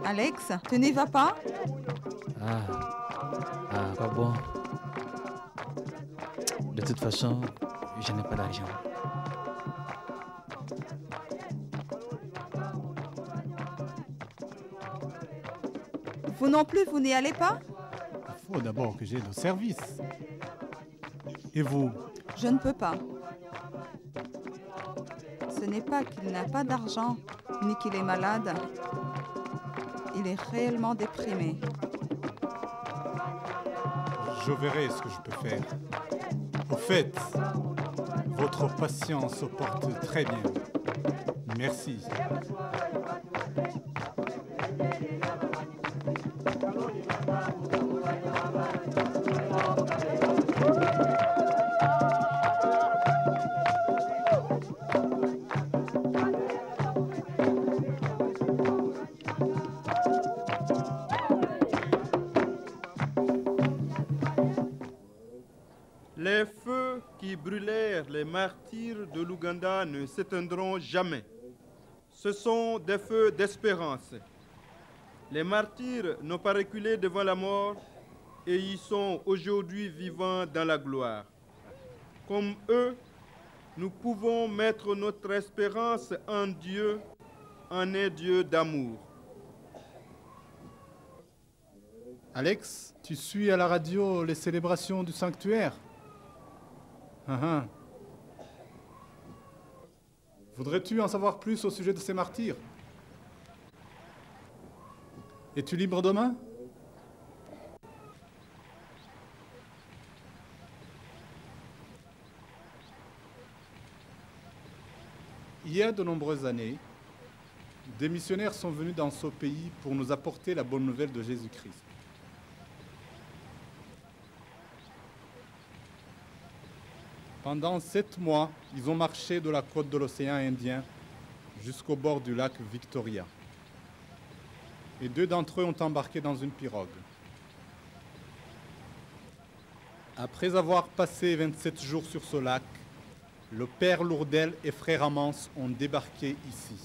Alex, tu n'y vas pas? Pas bon. De toute façon, je n'ai pas d'argent. Vous non plus, vous n'y allez pas? Il faut d'abord que j'aie le service. Et vous? Je ne peux pas. Ce n'est pas qu'il n'a pas d'argent, ni qu'il est malade. Il est réellement déprimé. Je verrai ce que je peux faire. Au fait, votre patience se porte très bien. Merci. Les feux qui brûlèrent les martyrs de l'Ouganda ne s'éteindront jamais. Ce sont des feux d'espérance. Les martyrs n'ont pas reculé devant la mort et y sont aujourd'hui vivants dans la gloire. Comme eux, nous pouvons mettre notre espérance en Dieu, en un Dieu d'amour. Alex, tu suis à la radio les célébrations du sanctuaire? Voudrais-tu en savoir plus au sujet de ces martyrs? Es-tu libre demain? Il y a de nombreuses années, des missionnaires sont venus dans ce pays pour nous apporter la bonne nouvelle de Jésus-Christ. Pendant 7 mois, ils ont marché de la côte de l'océan Indien jusqu'au bord du lac Victoria. Et 2 d'entre eux ont embarqué dans une pirogue. Après avoir passé 27 jours sur ce lac, le père Lourdel et frère Amance ont débarqué ici.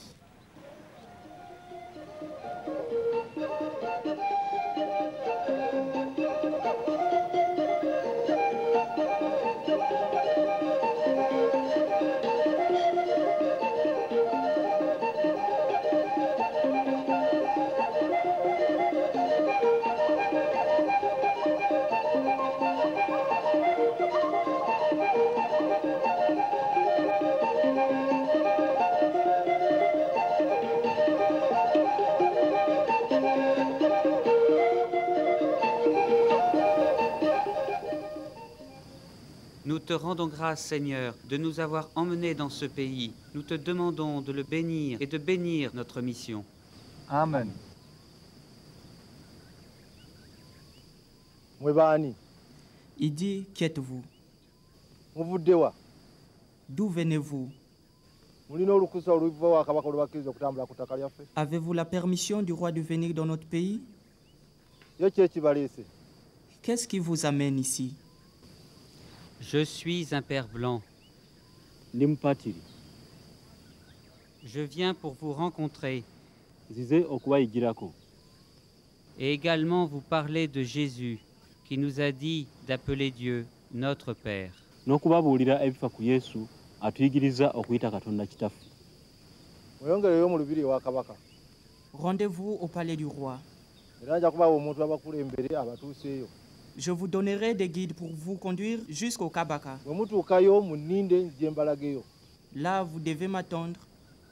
Nous te rendons grâce, Seigneur, de nous avoir emmenés dans ce pays. Nous te demandons de le bénir et de bénir notre mission. Amen. Mwebani. Il dit, qui êtes-vous? Muvudewa. D'où venez-vous? Avez-vous la permission du roi de venir dans notre pays? Qu'est-ce qui vous amène ici? Je suis un père blanc. ndi mupatiri Je viens pour vous rencontrer nzize okubayigirako et également vous parler de Jésus qui nous a dit d'appeler Dieu notre Père. n'okubabuulira ebifa ku yesu atuyigiriza okuyita katonda kitaffe. mweyongereyo mu lubiri ewa kabaka Rendez-vous au palais du roi. era nja kubawa omuntu abakulembere abatuuseeyo. Je vous donnerai des guides pour vous conduire jusqu'au Kabaka. bwe mutuukayo muninde nzije mbalageyo. Là, vous devez m'attendre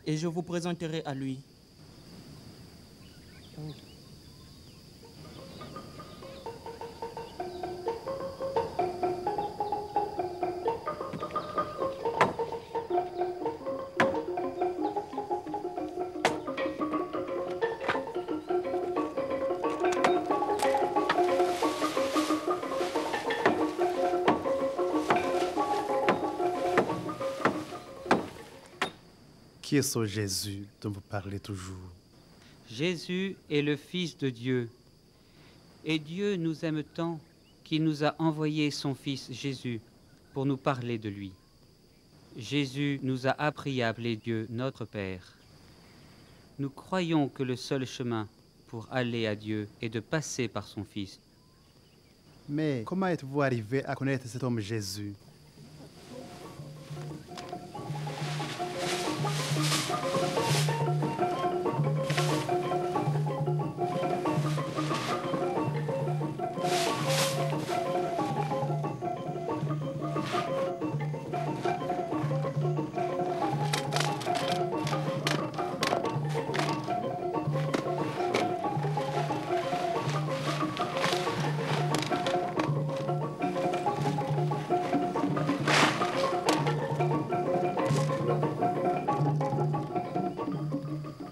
et je vous présenterai à lui. Qui est ce Jésus dont vous parlez toujours? Jésus est le Fils de Dieu. Et Dieu nous aime tant qu'il nous a envoyé son Fils Jésus pour nous parler de lui. Jésus nous a appris à appeler Dieu notre Père. Nous croyons que le seul chemin pour aller à Dieu est de passer par son Fils. Mais comment êtes-vous arrivé à connaître cet homme Jésus?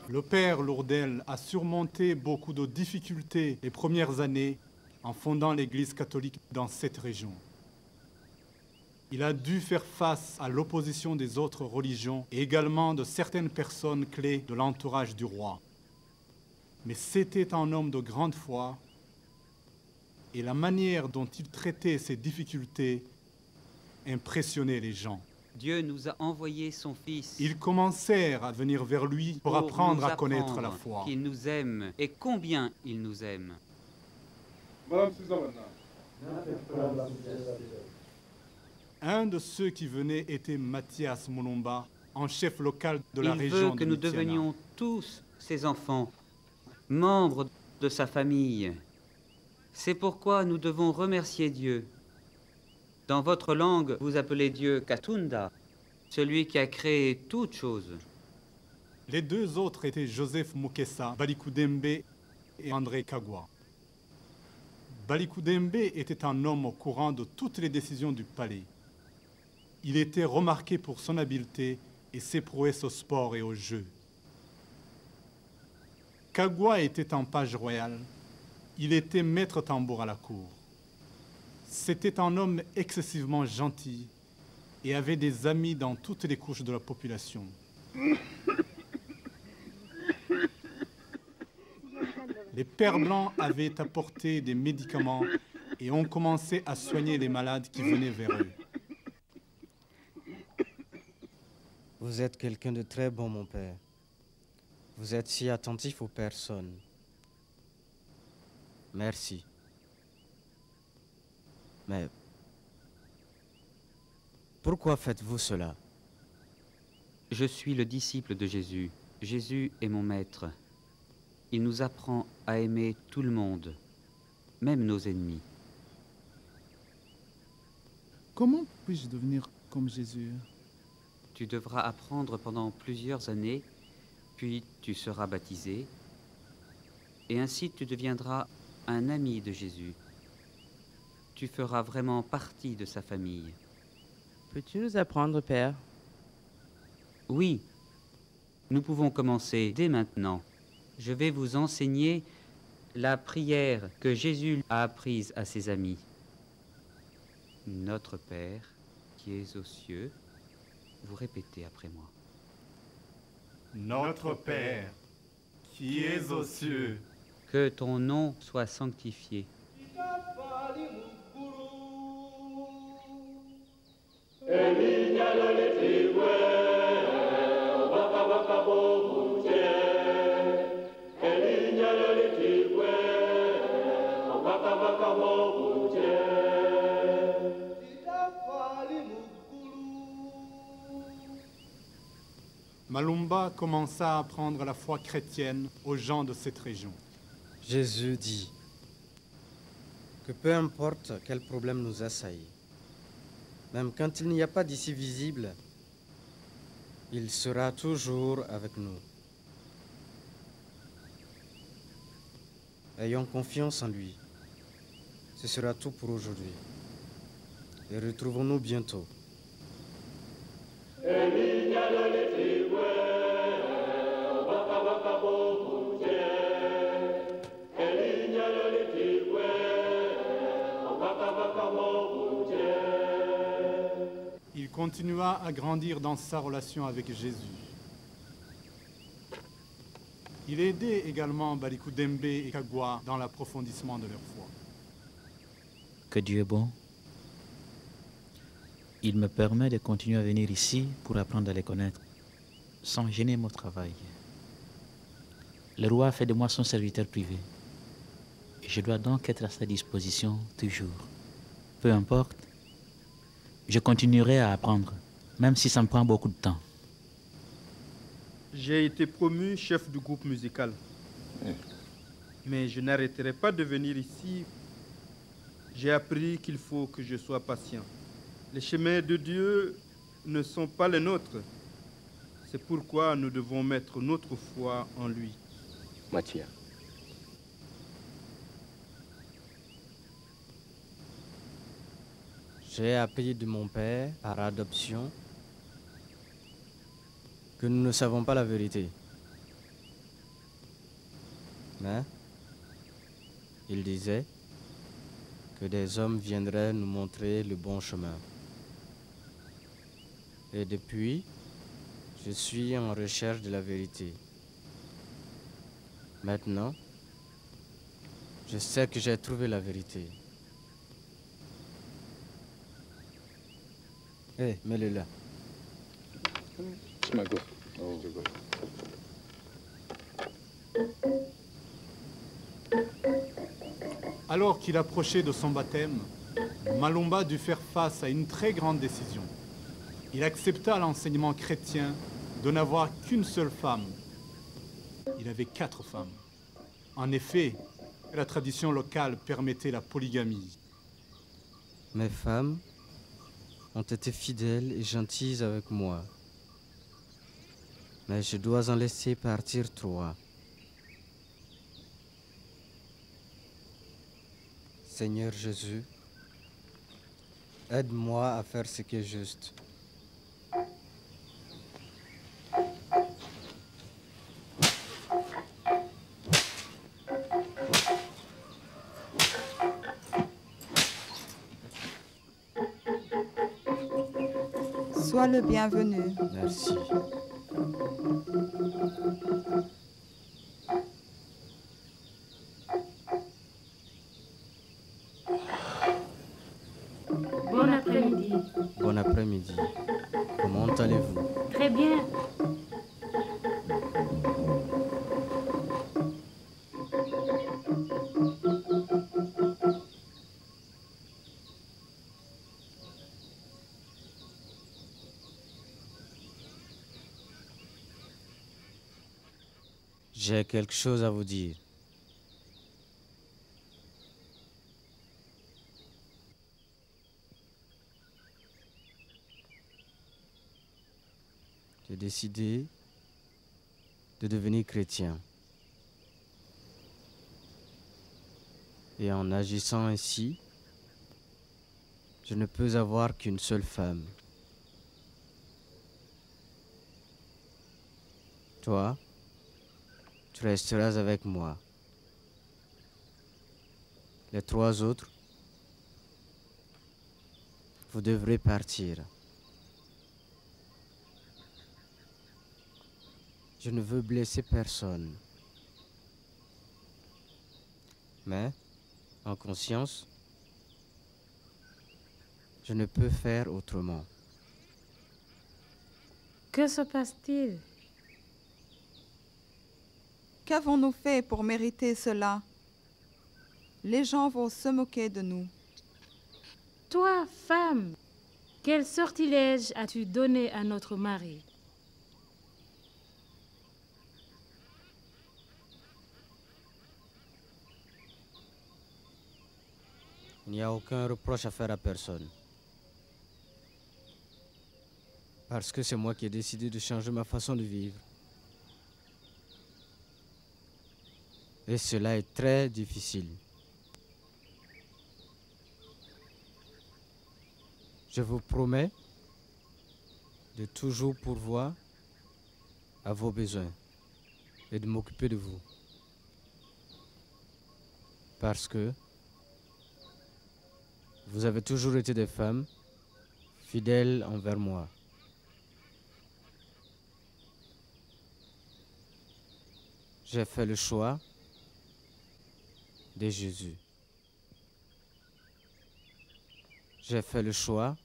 Le père Lourdel a surmonté beaucoup de difficultés les premières années en fondant l'Église catholique dans cette région. Il a dû faire face à l'opposition des autres religions et également de certaines personnes clés de l'entourage du roi. Mais c'était un homme de grande foi et la manière dont il traitait ces difficultés impressionnait les gens. Dieu nous a envoyé son Fils. Ils commencèrent à venir vers lui pour apprendre à connaître la foi. Qu'il nous aime et combien il nous aime. Un de ceux qui venaient était Mathias Mulumba, en chef local de la région de Il veut que nous Mitiana. devenions tous ses enfants, membres de sa famille. C'est pourquoi nous devons remercier Dieu. Dans votre langue, vous appelez Dieu Katunda, celui qui a créé toutes choses. Les deux autres étaient Joseph Mukesa, Balikudembe et André Kagwa. Balikudembe était un homme au courant de toutes les décisions du palais. Il était remarqué pour son habileté et ses prouesses au sport et au jeu. Kagwa était un page royal. Il était maître tambour à la cour. C'était un homme excessivement gentil et avait des amis dans toutes les couches de la population. Les pères blancs avaient apporté des médicaments et ont commencé à soigner les malades qui venaient vers eux. Vous êtes quelqu'un de très bon, mon père. Vous êtes si attentif aux personnes. Merci. Mais pourquoi faites-vous cela? Je suis le disciple de Jésus. Jésus est mon maître. Il nous apprend à aimer tout le monde, même nos ennemis. Comment puis-je devenir comme Jésus? Tu devras apprendre pendant plusieurs années, puis tu seras baptisé, et ainsi tu deviendras un ami de Jésus. Tu feras vraiment partie de sa famille. Peux-tu nous apprendre, Père? Oui, nous pouvons commencer dès maintenant. Je vais vous enseigner la prière que Jésus a apprise à ses amis. Notre Père, qui es aux cieux, vous répétez après moi. Notre Père, qui es aux cieux, que ton nom soit Malumba commença à apprendre la foi chrétienne aux gens de cette région. Jésus dit que peu importe quel problème nous assaille, même quand il n'y a pas d'issue visible, il sera toujours avec nous. Ayons confiance en lui. Ce sera tout pour aujourd'hui. Et retrouvons-nous bientôt. Il continua à grandir dans sa relation avec Jésus. Il aidait également Balikou Dembe et Kagwa dans l'approfondissement de leur foi. Que Dieu est bon. Il me permet de continuer à venir ici pour apprendre à les connaître, sans gêner mon travail. Le roi a fait de moi son serviteur privé. Et je dois donc être à sa disposition toujours. Peu importe, je continuerai à apprendre, même si ça me prend beaucoup de temps. J'ai été promu chef du groupe musical. Mais je n'arrêterai pas de venir ici. J'ai appris qu'il faut que je sois patient. Les chemins de Dieu ne sont pas les nôtres. C'est pourquoi nous devons mettre notre foi en lui. Mathia. J'ai appris de mon père, par adoption, que nous ne savons pas la vérité. Mais il disait que des hommes viendraient nous montrer le bon chemin. Et depuis, je suis en recherche de la vérité. Maintenant, je sais que j'ai trouvé la vérité. Hé, mets-le là. Alors qu'il approchait de son baptême, Malumba dut faire face à une très grande décision. Il accepta l'enseignement chrétien de n'avoir qu'une seule femme. Il avait 4 femmes. En effet, la tradition locale permettait la polygamie. Mes femmes ont été fidèles et gentilles avec moi. Mais je dois en laisser partir 3. Seigneur Jésus, aide-moi à faire ce qui est juste. Sois le bienvenu. Merci. Bon après-midi. Bon après-midi. Comment allez-vous? Très bien. J'ai quelque chose à vous dire. J'ai décidé de devenir chrétien. Et en agissant ainsi, je ne peux avoir qu'une seule femme. Toi, tu resteras avec moi. Les 3 autres, vous devrez partir. Je ne veux blesser personne. Mais, en conscience, je ne peux faire autrement. Que se passe-t-il? Qu'avons-nous fait pour mériter cela? Les gens vont se moquer de nous. Toi, femme, quel sortilège as-tu donné à notre mari? Il n'y a aucun reproche à faire à personne. Parce que c'est moi qui ai décidé de changer ma façon de vivre. Et cela est très difficile. Je vous promets de toujours pourvoir à vos besoins et de m'occuper de vous. Parce que vous avez toujours été des femmes fidèles envers moi. J'ai fait le choix de Jésus. J'ai fait le choix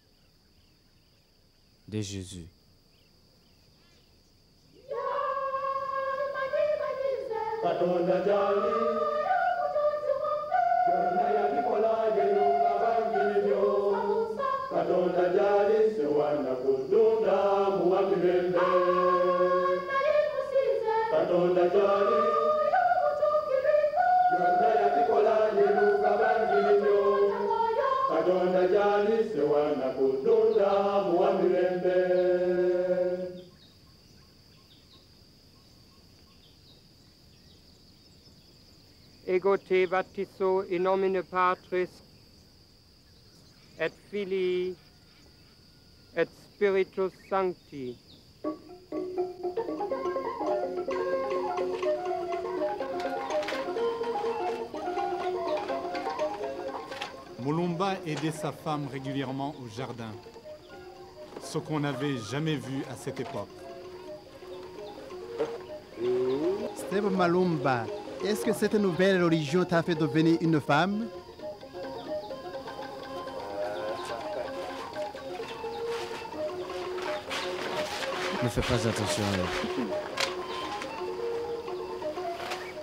de Jésus. Ego te baptizo in nomine Patris et Filii et Spiritus Sancti. Mulumba aidait sa femme régulièrement au jardin, ce qu'on n'avait jamais vu à cette époque. Steve Malumba, est-ce que cette nouvelle religion t'a fait devenir une femme? Ne fais pas attention à elle.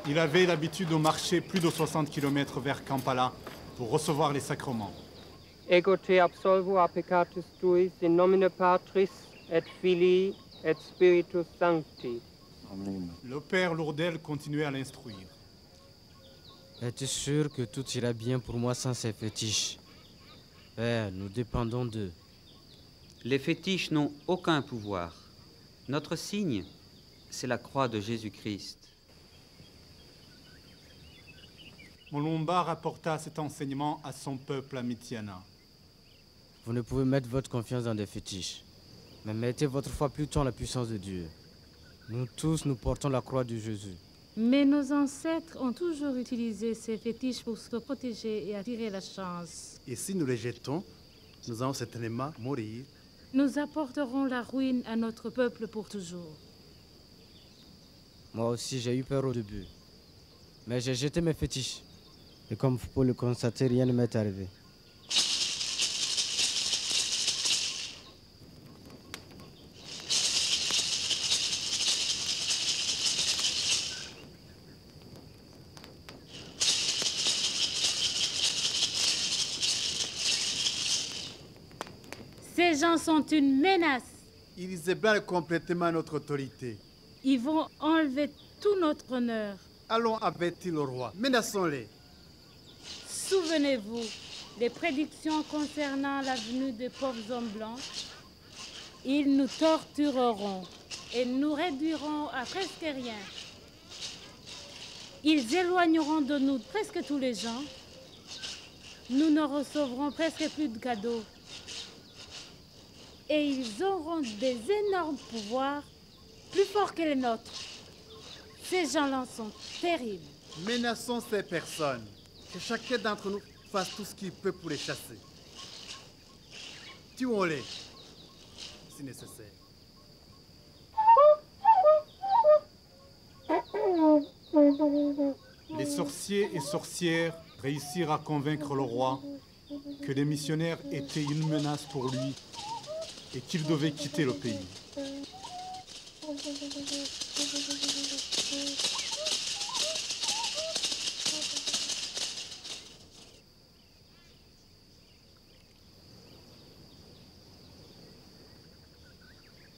Il avait l'habitude de marcher plus de 60 km vers Kampala pour recevoir les sacrements. Ego te absolvo a peccatus tuis in nomine Patris et Filii et Spiritus Sancti. Le père Lourdel continuait à l'instruire. Es-tu sûr que tout ira bien pour moi sans ces fétiches? Père, nous dépendons d'eux. Les fétiches n'ont aucun pouvoir. Notre signe, c'est la croix de Jésus-Christ. Mulumba rapporta cet enseignement à son peuple à Mityana. Vous ne pouvez mettre votre confiance dans des fétiches, mais mettez votre foi plutôt en la puissance de Dieu. Nous tous, nous portons la croix de Jésus. Mais nos ancêtres ont toujours utilisé ces fétiches pour se protéger et attirer la chance. Et si nous les jetons, nous allons certainement mourir. Nous apporterons la ruine à notre peuple pour toujours. Moi aussi, j'ai eu peur au début. Mais j'ai jeté mes fétiches. Et comme vous pouvez le constater, rien ne m'est arrivé. Ces gens sont une menace. Ils ébranlent complètement notre autorité. Ils vont enlever tout notre honneur. Allons avertir le roi. Menaçons-les. Souvenez-vous, les prédictions concernant la venue des pauvres hommes blancs. Ils nous tortureront et nous réduiront à presque rien. Ils éloigneront de nous presque tous les gens. Nous ne recevrons presque plus de cadeaux. Et ils auront des énormes pouvoirs, plus forts que les nôtres. Ces gens-là sont terribles. Menaçons ces personnes. Que chacun d'entre nous fasse tout ce qu'il peut pour les chasser. Tuons-les, si nécessaire. Les sorciers et sorcières réussirent à convaincre le roi que les missionnaires étaient une menace pour lui et qu'il devait quitter le pays.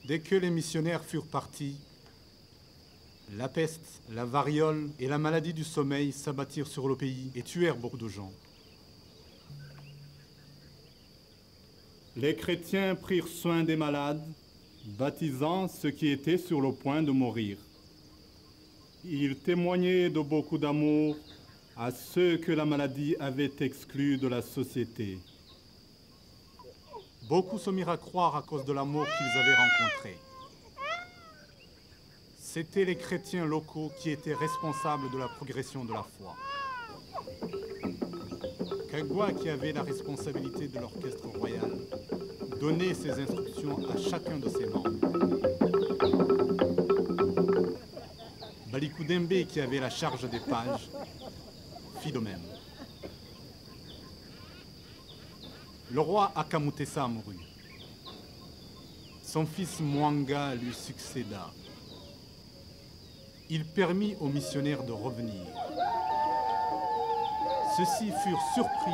Dès que les missionnaires furent partis, la peste, la variole et la maladie du sommeil s'abattirent sur le pays et tuèrent beaucoup de gens. Les chrétiens prirent soin des malades, baptisant ceux qui étaient sur le point de mourir. Ils témoignaient de beaucoup d'amour à ceux que la maladie avait exclus de la société. Beaucoup se mirent à croire à cause de l'amour qu'ils avaient rencontré. C'étaient les chrétiens locaux qui étaient responsables de la progression de la foi. Kagwa, qui avait la responsabilité de l'orchestre royal, donnait ses instructions à chacun de ses membres. Balikudembe, qui avait la charge des pages, fit de même. Le roi Akamutesa mourut. Son fils Mwanga lui succéda. Il permit aux missionnaires de revenir. Ceux-ci furent surpris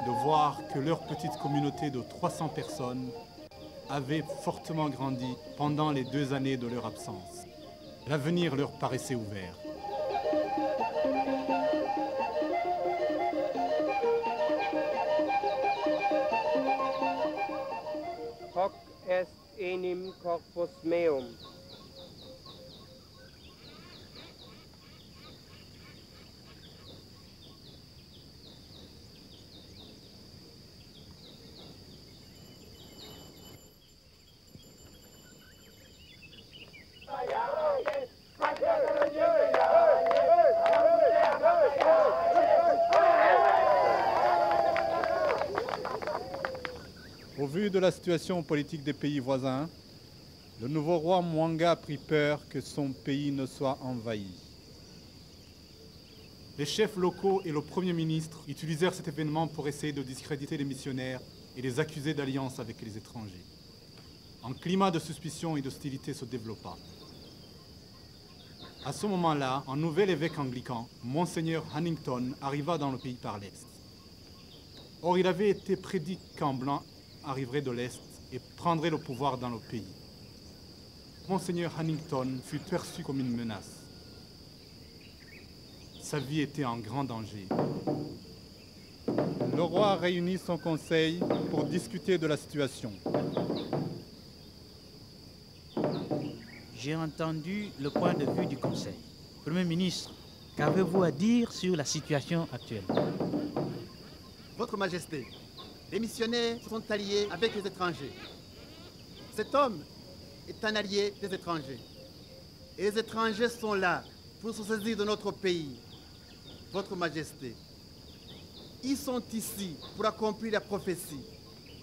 de voir que leur petite communauté de 300 personnes avait fortement grandi pendant les 2 années de leur absence. L'avenir leur paraissait ouvert. Hoc est enim corpus meum. Au vu de la situation politique des pays voisins, le nouveau roi Mwanga prit peur que son pays ne soit envahi. Les chefs locaux et le Premier ministre utilisèrent cet événement pour essayer de discréditer les missionnaires et les accuser d'alliance avec les étrangers. Un climat de suspicion et d'hostilité se développa. À ce moment-là, un nouvel évêque anglican, Monseigneur Hannington, arriva dans le pays par l'Est. Or, il avait été prédit qu'un blanc arriverait de l'Est et prendrait le pouvoir dans le pays. Monseigneur Hannington fut perçu comme une menace. Sa vie était en grand danger. Le roi réunit son conseil pour discuter de la situation. J'ai entendu le point de vue du Conseil. Premier ministre, qu'avez-vous à dire sur la situation actuelle? Votre Majesté, les missionnaires sont alliés avec les étrangers. Cet homme est un allié des étrangers. Et les étrangers sont là pour se saisir de notre pays. Votre Majesté, ils sont ici pour accomplir la prophétie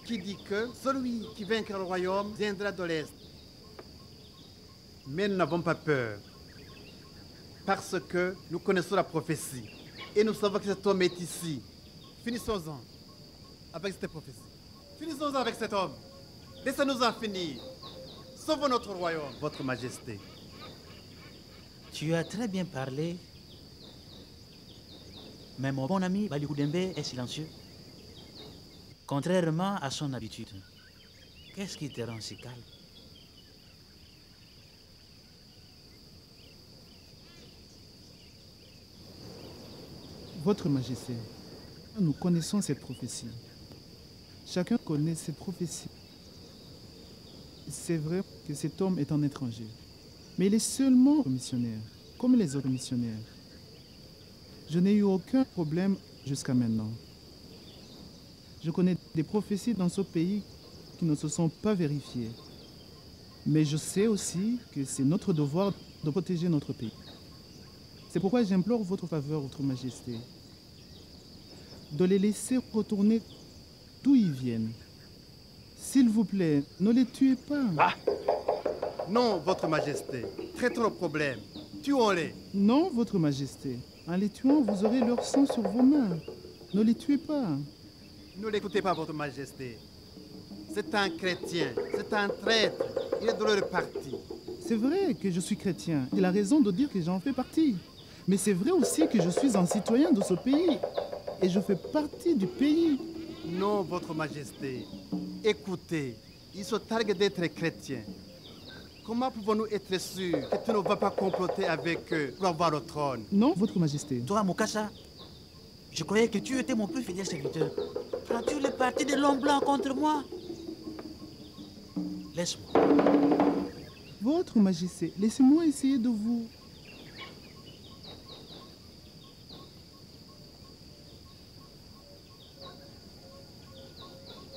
qui dit que celui qui vaincra le royaume viendra de l'Est. Mais nous n'avons pas peur parce que nous connaissons la prophétie et nous savons que cet homme est ici. Finissons-en avec cette prophétie. Finissons-en avec cet homme. Laissez-nous en finir. Sauvons notre royaume, Votre Majesté. Tu as très bien parlé, mais mon bon ami Balikudembe est silencieux. Contrairement à son habitude. Qu'est-ce qui te rend si calme? Votre Majesté, nous connaissons cette prophétie. Chacun connaît cette prophétie. C'est vrai que cet homme est un étranger, mais il est seulement missionnaire, comme les autres missionnaires. Je n'ai eu aucun problème jusqu'à maintenant. Je connais des prophéties dans ce pays qui ne se sont pas vérifiées. Mais je sais aussi que c'est notre devoir de protéger notre pays. C'est pourquoi j'implore votre faveur, Votre Majesté, de les laisser retourner d'où ils viennent. S'il vous plaît, ne les tuez pas. Ah! Non, Votre Majesté. Traitons le problème. Tuons-les. Non, Votre Majesté. En les tuant, vous aurez leur sang sur vos mains. Ne les tuez pas. Ne l'écoutez pas, Votre Majesté. C'est un chrétien. C'est un traître. Il est de leur parti. C'est vrai que je suis chrétien. Il a raison de dire que j'en fais partie. Mais c'est vrai aussi que je suis un citoyen de ce pays. Et je fais partie du pays. Non, Votre Majesté. Écoutez, il se targue d'être chrétien. Comment pouvons-nous être sûrs que tu ne vas pas comploter avec eux pour avoir le trône? Non, Votre Majesté. Toi, Mukasa, je croyais que tu étais mon plus fidèle serviteur. Prends-tu le parti de l'homme blanc contre moi? Laisse-moi. Votre Majesté, laissez-moi essayer de vous...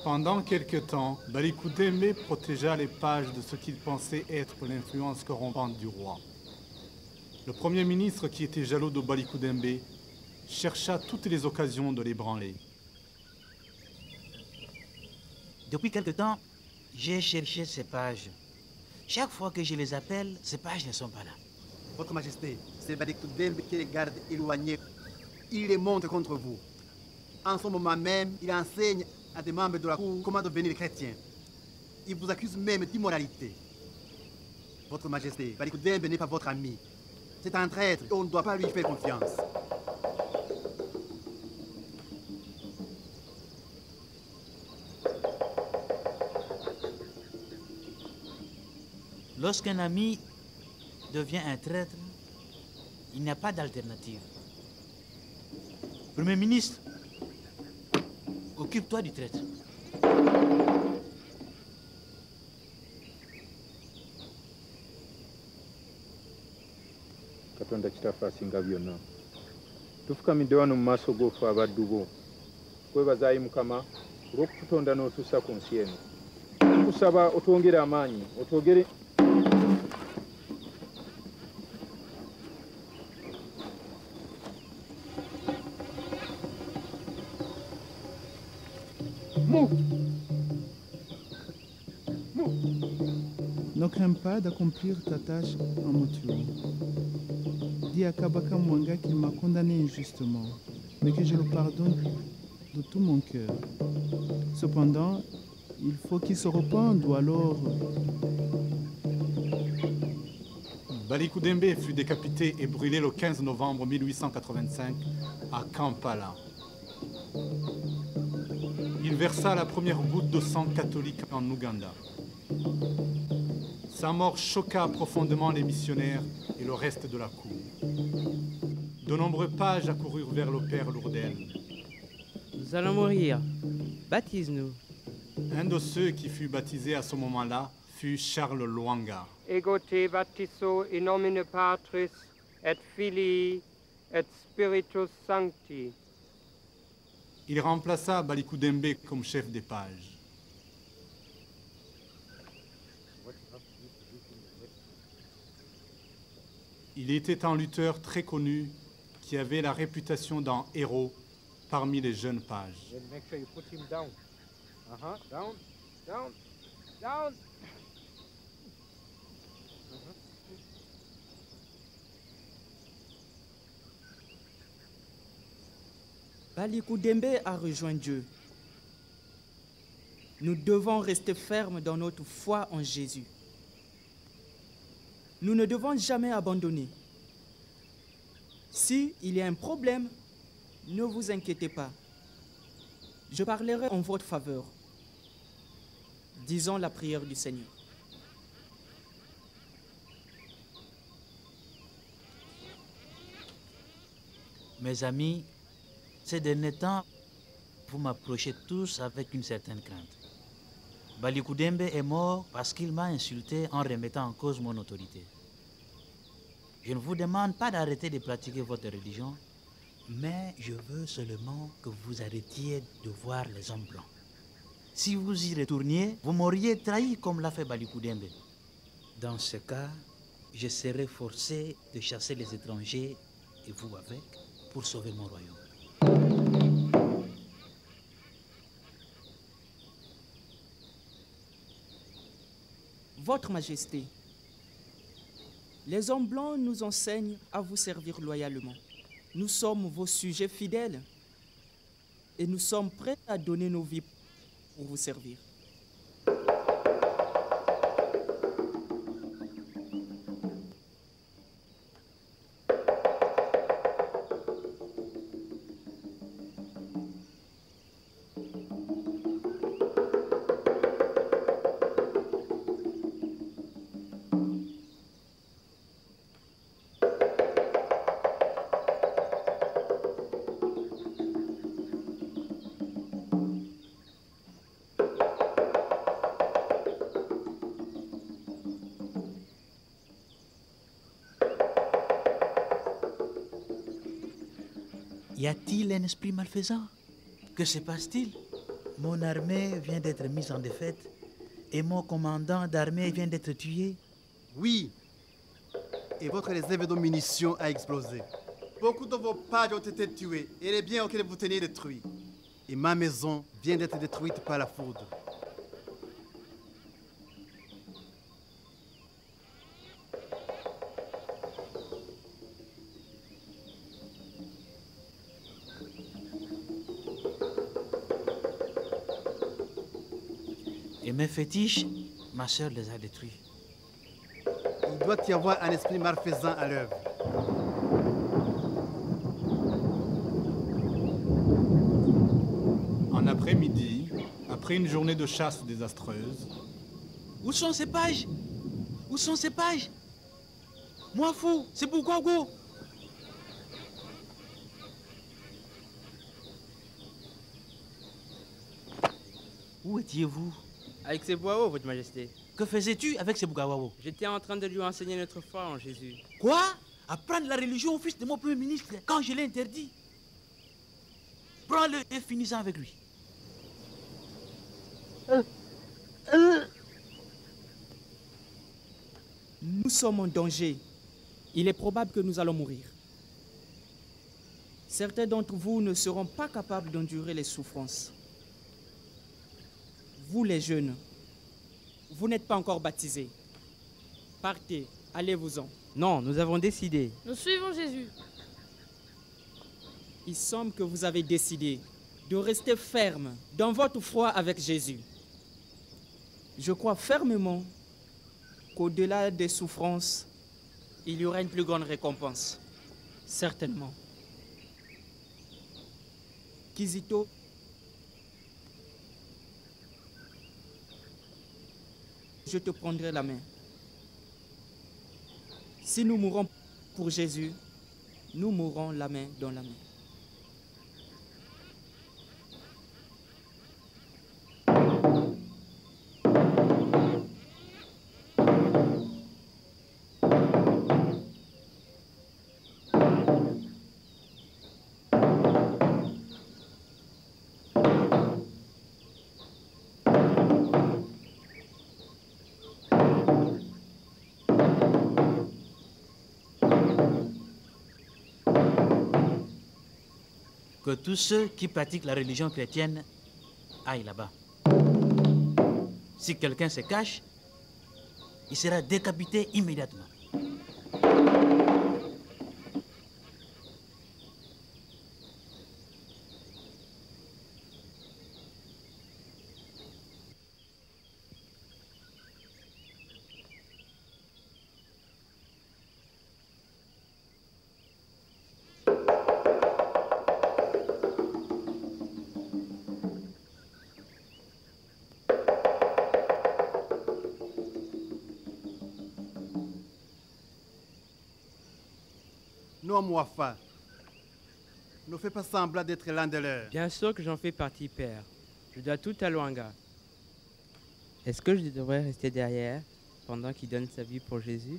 Pendant quelque temps, Balikou Dembe protégea les pages de ce qu'il pensait être l'influence corrompante du roi. Le Premier ministre, qui était jaloux de Balikou Dembe, chercha toutes les occasions de l'ébranler. Depuis quelque temps, j'ai cherché ces pages. Chaque fois que je les appelle, ces pages ne sont pas là. Votre Majesté, c'est Balikou Dembe qui les garde éloignés. Il les montre contre vous. En ce moment même, il enseigne à des membres de la cour comment devenir chrétien. Il vous accuse même d'immoralité. Votre Majesté, Balikou Dembe n'est pas votre ami. C'est un traître et on ne doit pas lui faire confiance. Lorsqu'un ami devient un traître, il n'y a pas d'alternative. Premier ministre, occupe-toi du traître. Katonda kitaffe asinga byonna tufukamidde wano mu maaso g'ofe abaddu bo kwebaza Ayi Mukama olw'okututonda n'otuusa ku nsi eno tukusaba otwongere amaanyi otwogere Ne crains pas d'accomplir ta tâche en me tuant. Dis à Kabaka Mwanga qu'il m'a condamné injustement, mais que je le pardonne de tout mon cœur. Cependant, il faut qu'il se repente ou alors... Balikou Dembe fut décapité et brûlé le 15 novembre 1885 à Kampala. Il versa la première goutte de sang catholique en Ouganda. Sa mort choqua profondément les missionnaires et le reste de la cour. De nombreuses pages accoururent vers le père Lourdel. Nous allons mourir. Baptise-nous. Un de ceux qui fut baptisé à ce moment-là fut Charles Lwanga. Ego te baptizo in nomine Patris et Filii et Spiritus Sancti. Il remplaça Balikou Dembe comme chef des pages. Il était un lutteur très connu qui avait la réputation d'un héros parmi les jeunes pages. Balikou Dembe a rejoint Dieu. Nous devons rester fermes dans notre foi en Jésus. Nous ne devons jamais abandonner. S'il y a un problème, ne vous inquiétez pas. Je parlerai en votre faveur. Disons la prière du Seigneur. Mes amis, ces derniers temps, vous m'approchez tous avec une certaine crainte. Balikou Dembe est mort parce qu'il m'a insulté en remettant en cause mon autorité. Je ne vous demande pas d'arrêter de pratiquer votre religion, mais je veux seulement que vous arrêtiez de voir les hommes blancs. Si vous y retourniez, vous m'auriez trahi comme l'a fait Balikou Dembe. Dans ce cas, je serai forcé de chasser les étrangers, et vous avec, pour sauver mon royaume. Votre Majesté, les hommes blancs nous enseignent à vous servir loyalement. Nous sommes vos sujets fidèles et nous sommes prêts à donner nos vies pour vous servir. Y a-t-il un esprit malfaisant? Que se passe-t-il? Mon armée vient d'être mise en défaite et mon commandant d'armée vient d'être tué. Oui. Et votre réserve de munitions a explosé. Beaucoup de vos pages ont été tués et les biens auxquels vous teniez détruits. Et ma maison vient d'être détruite par la foudre. Et mes fétiches, ma sœur les a détruits. Il doit y avoir un esprit malfaisant à l'œuvre. En après-midi, après une journée de chasse désastreuse, Où sont ces pages? Où sont ces pages? Moi fou, c'est pourquoi go? Où étiez-vous? Avec ces bois hauts, Votre Majesté. Que faisais-tu avec ces Bugawao? J'étais en train de lui enseigner notre foi en Jésus. Quoi? Apprendre la religion au fils de mon premier ministre quand je l'ai interdit? Prends-le et finis-en avec lui. Nous sommes en danger. Il est probable que nous allons mourir. Certains d'entre vous ne seront pas capables d'endurer les souffrances. Vous les jeunes, vous n'êtes pas encore baptisés. Partez, allez-vous-en. Non, nous avons décidé. Nous suivons Jésus. Il semble que vous avez décidé de rester ferme dans votre foi avec Jésus. Je crois fermement qu'au-delà des souffrances, il y aura une plus grande récompense. Certainement. Kizito, je te prendrai la main. Si nous mourons pour Jésus, nous mourrons la main dans la main. Que tous ceux qui pratiquent la religion chrétienne aillent là-bas. Si quelqu'un se cache, il sera décapité immédiatement. Non, Mouafa, ne fais pas semblant d'être l'un de leurs. Bien sûr que j'en fais partie, Père. Je dois tout à Luanga. Est-ce que je devrais rester derrière pendant qu'il donne sa vie pour Jésus?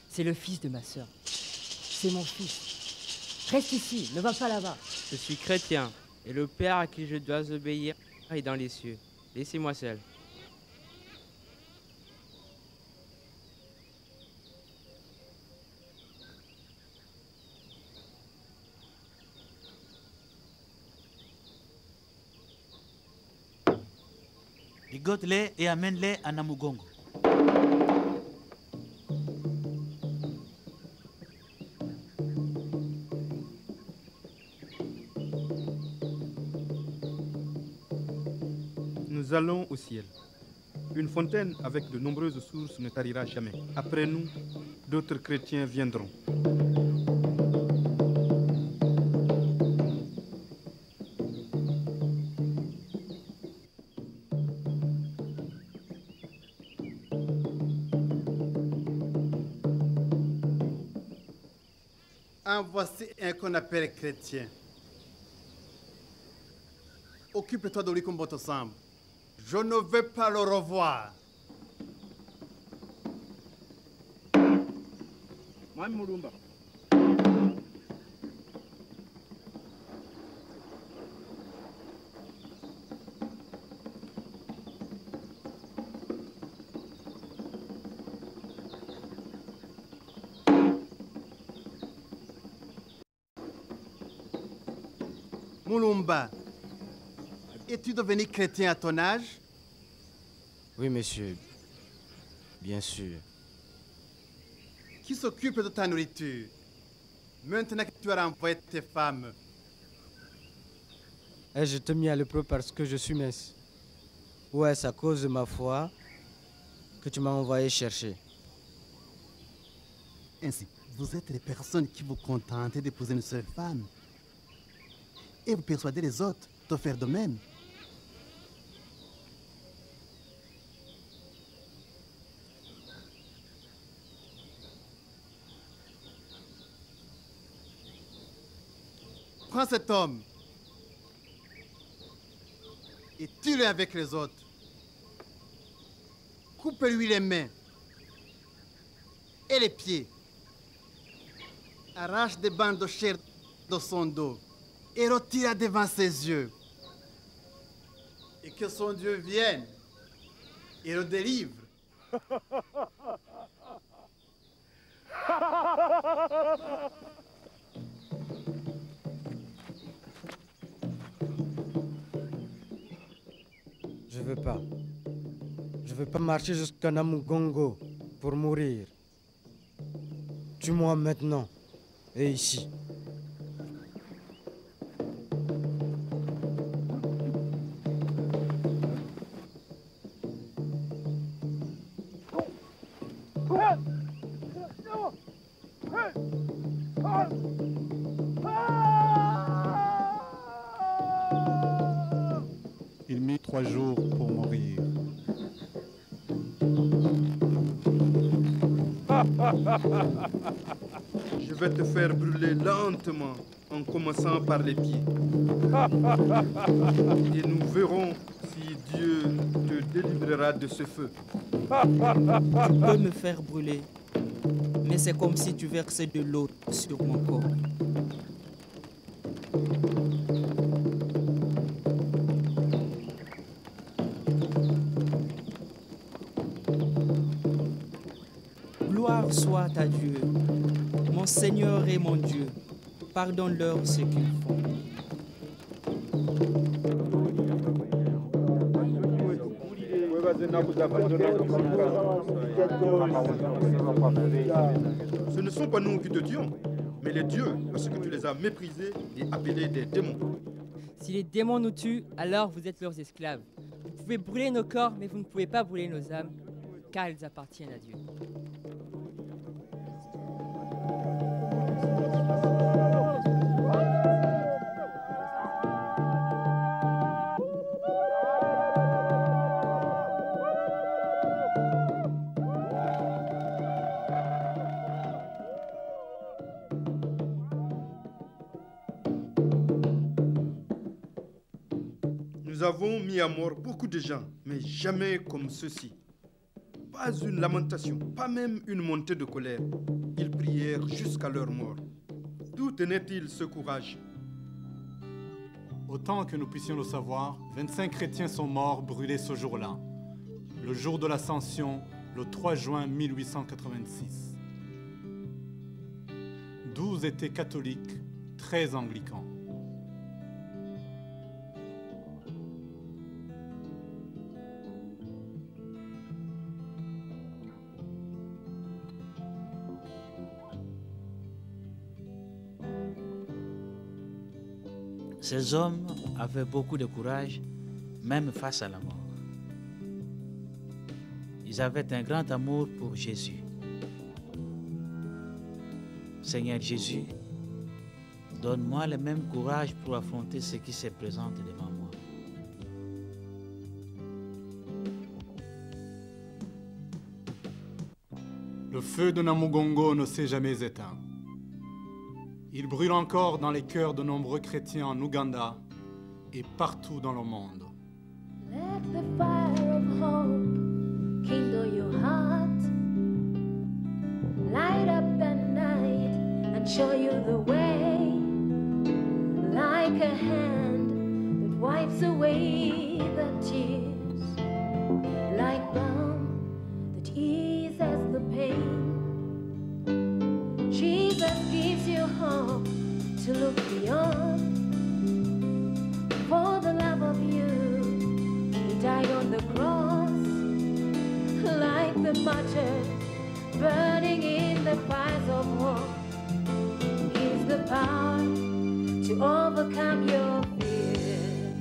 C'est le fils de ma sœur. C'est mon fils. Reste ici, ne va pas là-bas. Je suis chrétien et le Père à qui je dois obéir est dans les cieux. Laissez-moi seul. Ligote-les et amène-les à Namugongo. Nous allons au ciel. Une fontaine avec de nombreuses sources ne tarira jamais. Après nous, d'autres chrétiens viendront. En voici un qu'on appelle chrétien. Occupe-toi de lui comme votre semble. Je ne veux pas le revoir. Mwami Mulumba. Mulumba, es-tu devenu chrétien à ton âge? Oui, monsieur. Bien sûr. Qui s'occupe de ta nourriture maintenant que tu as renvoyé tes femmes? Ai-je te mis à l'épreuve parce que je suis mince? Ou est-ce à cause de ma foi que tu m'as envoyé chercher? Ainsi, vous êtes les personnes qui vous contentez d'épouser une seule femme et vous persuadez les autres de faire de même. Prends cet homme et tue-le avec les autres. Coupe-lui les mains et les pieds. Arrache des bandes de chair de son dos et retire devant ses yeux. Et que son Dieu vienne et le délivre. Je veux pas. Je veux pas marcher jusqu'à Namugongo pour mourir. Tue-moi maintenant et ici. Il mit 3 jours pour mourir. Je vais te faire brûler lentement en commençant par les pieds. Et nous verrons si Dieu te délivrera de ce feu. Tu peux me faire brûler, mais c'est comme si tu versais de l'eau sur mon corps. Gloire soit à Dieu, mon Seigneur et mon Dieu. Pardonne-leur ce qu'ils font. Ce ne sont pas nous qui te tuons, mais les dieux, parce que tu les as méprisés et appelés des démons. Si les démons nous tuent, alors vous êtes leurs esclaves. Vous pouvez brûler nos corps, mais vous ne pouvez pas brûler nos âmes, car elles appartiennent à Dieu. Nous avons mis à mort beaucoup de gens, mais jamais comme ceux-ci. Pas une lamentation, pas même une montée de colère. Ils prièrent jusqu'à leur mort. D'où tenait-il ce courage? Autant que nous puissions le savoir, 25 chrétiens sont morts brûlés ce jour-là, le jour de l'Ascension, le 3 juin 1886. 12 étaient catholiques, 13 anglicans. Ces hommes avaient beaucoup de courage, même face à la mort. Ils avaient un grand amour pour Jésus. Seigneur Jésus, donne-moi le même courage pour affronter ce qui se présente devant moi. Le feu de Namugongo ne s'est jamais éteint. Il brûle encore dans les cœurs de nombreux chrétiens en Ouganda et partout dans le monde. Let the fire of hope kindle your heart, light up the night and show you the way, like a hand that wipes away the tears, like balm that eases the pain. Jesus gives you hope to look beyond. For the love of you, He died on the cross, like the martyrs burning in the fires of war. He's the power to overcome your fear.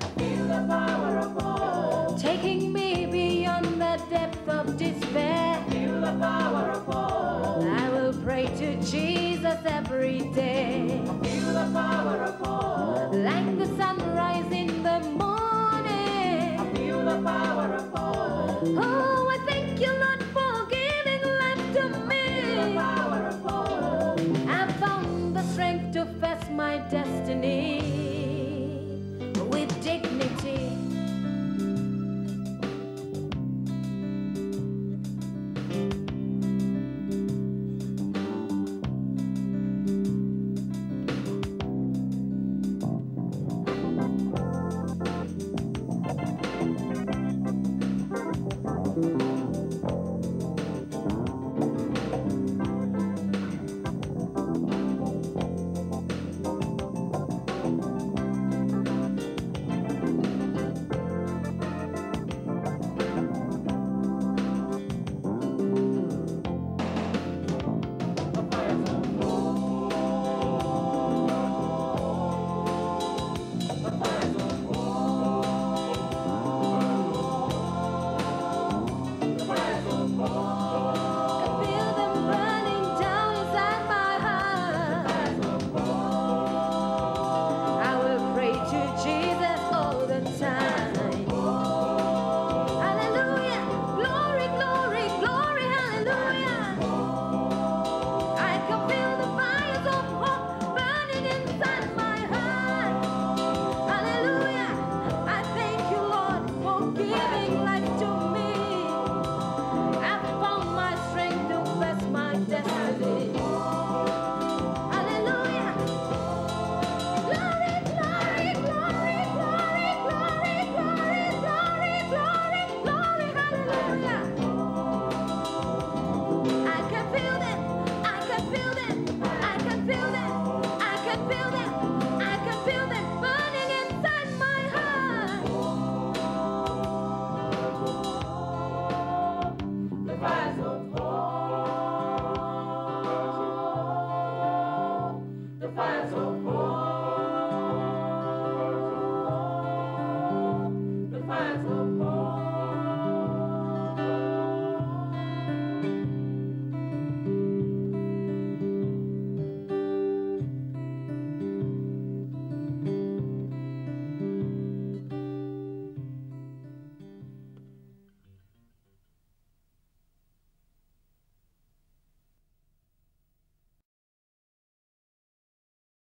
I feel the power of hope taking me beyond the depth of despair. I feel the power of hope. I will pray to Jesus every day. I feel the power of hope, like the sunrise in the morning. I feel the power of hope. Oh,